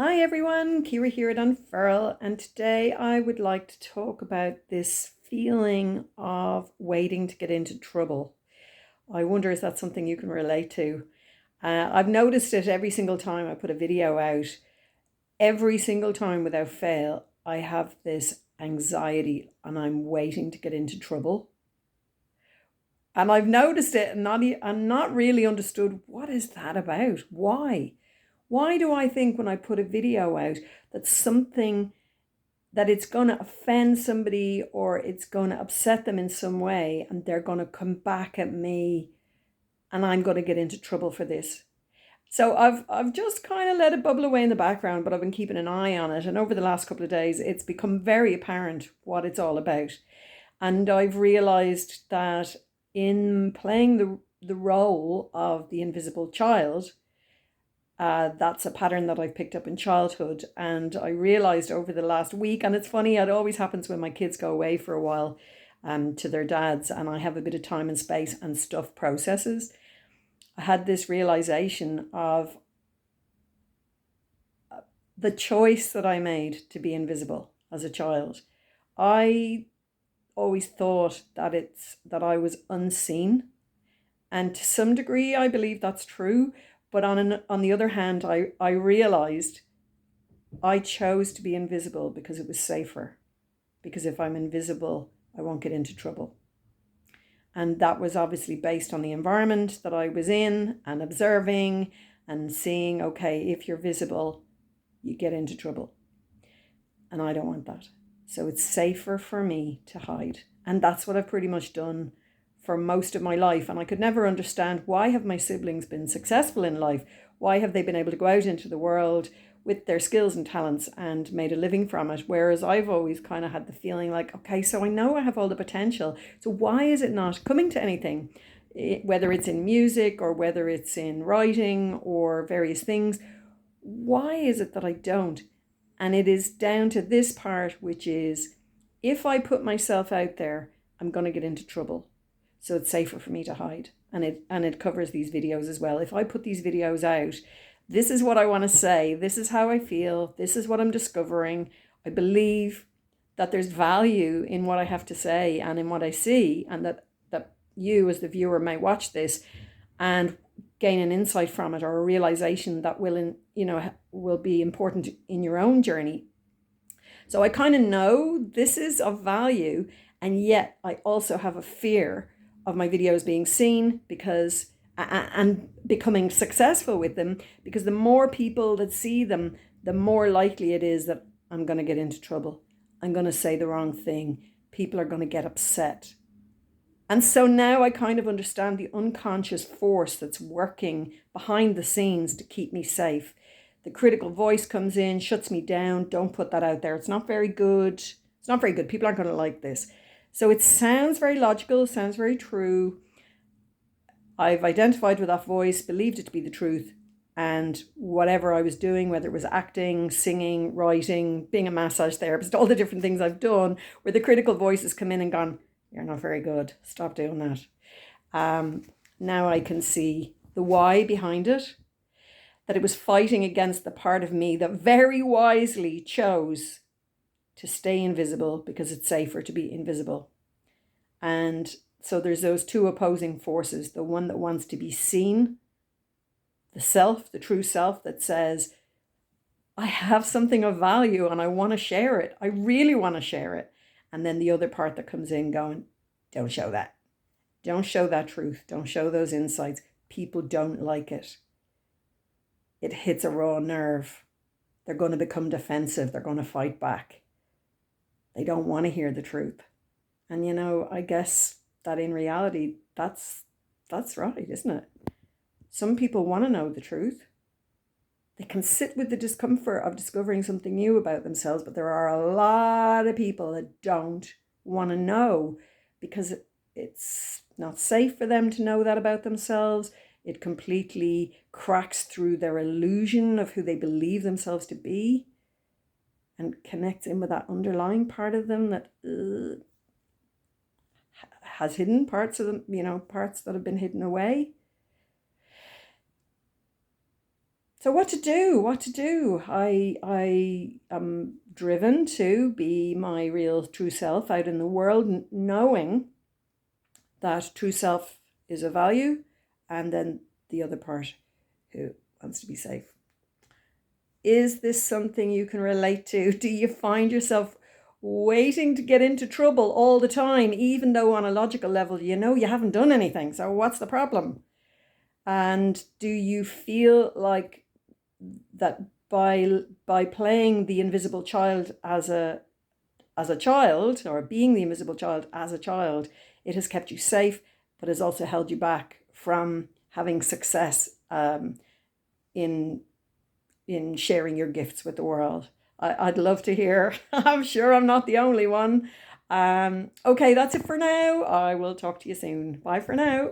Hi everyone, Kira here at Unfurl, and today I would like to talk about this feeling of waiting to get into trouble. I wonder, is that something you can relate to? I've noticed it every single time I put a video out. Every single time without fail, I have this anxiety and I'm waiting to get into trouble. And I've noticed it and not really understood what is that about? Why? Why do I think when I put a video out that something that it's going to offend somebody or it's going to upset them in some way and they're going to come back at me and I'm going to get into trouble for this? So I've just kind of let it bubble away in the background, but I've been keeping an eye on it. And over the last couple of days, it's become very apparent what it's all about. And I've realized that in playing the role of the invisible child, that's a pattern that I've picked up in childhood. And I realized over the last week, and it's funny, it always happens when my kids go away for a while to their dads, and I have a bit of time and space and stuff processes. I had this realization of the choice that I made to be invisible as a child. I always thought that I was unseen, and to some degree I believe that's true, but on the other hand, I realized I chose to be invisible because it was safer, because if I'm invisible I won't get into trouble. And that was obviously based on the environment that I was in and observing and seeing, okay, if you're visible you get into trouble, and I don't want that. So it's safer for me to hide. And that's what I've pretty much done for most of my life. And I could never understand, why have my siblings been successful in life? Why have they been able to go out into the world with their skills and talents and made a living from it? Whereas I've always kind of had the feeling like, okay, so I know I have all the potential. So why is it not coming to anything? Whether it's in music or whether it's in writing or various things, why is it that I don't? And it is down to this part, which is, if I put myself out there, I'm going to get into trouble. So it's safer for me to hide. And it covers these videos as well. If I put these videos out, this is what I want to say. This is how I feel. This is what I'm discovering. I believe that there's value in what I have to say and in what I see, and that you as the viewer may watch this and gain an insight from it, or a realization that will be important in your own journey. So I kind of know this is of value, and yet I also have a fear of my videos being seen because and becoming successful with them, because the more people that see them, the more likely it is that I'm going to get into trouble. I'm going to say the wrong thing. People are going to get upset. And so now I kind of understand the unconscious force that's working behind the scenes to keep me safe. The critical voice comes in, shuts me down. Don't put that out there. It's not very good. It's not very good. People aren't going to like this. So it sounds very logical, sounds very true. I've identified with that voice, believed it to be the truth. And whatever I was doing, whether it was acting, singing, writing, being a massage therapist, all the different things I've done, where the critical voices come in and gone, you're not very good. Stop doing that. Now I can see the why behind it, that it was fighting against the part of me that very wisely chose to stay invisible because it's safer to be invisible. And so there's those two opposing forces, the one that wants to be seen, the self, the true self that says, I have something of value and I want to share it. I really want to share it. And then the other part that comes in going, don't show that. Don't show that truth. Don't show those insights. People don't like it. It hits a raw nerve. They're going to become defensive. They're going to fight back. They don't want to hear the truth. And I guess that in reality, that's right, isn't it? Some people want to know the truth. They can sit with the discomfort of discovering something new about themselves, but there are a lot of people that don't want to know because it's not safe for them to know that about themselves. It completely cracks through their illusion of who they believe themselves to be and connects in with that underlying part of them that has hidden parts of them, parts that have been hidden away. So what to do? What to do? I am driven to be my real true self out in the world, knowing that true self is a value, and then the other part who wants to be safe. Is this something you can relate to? Do you find yourself waiting to get into trouble all the time, even though on a logical level you know you haven't done anything? So what's the problem? And do you feel like that by playing the invisible child as a child, or being the invisible child as a child, it has kept you safe, but has also held you back from having success in sharing your gifts with the world? I'd love to hear. I'm sure I'm not the only one. Okay, that's it for now. I will talk to you soon. Bye for now.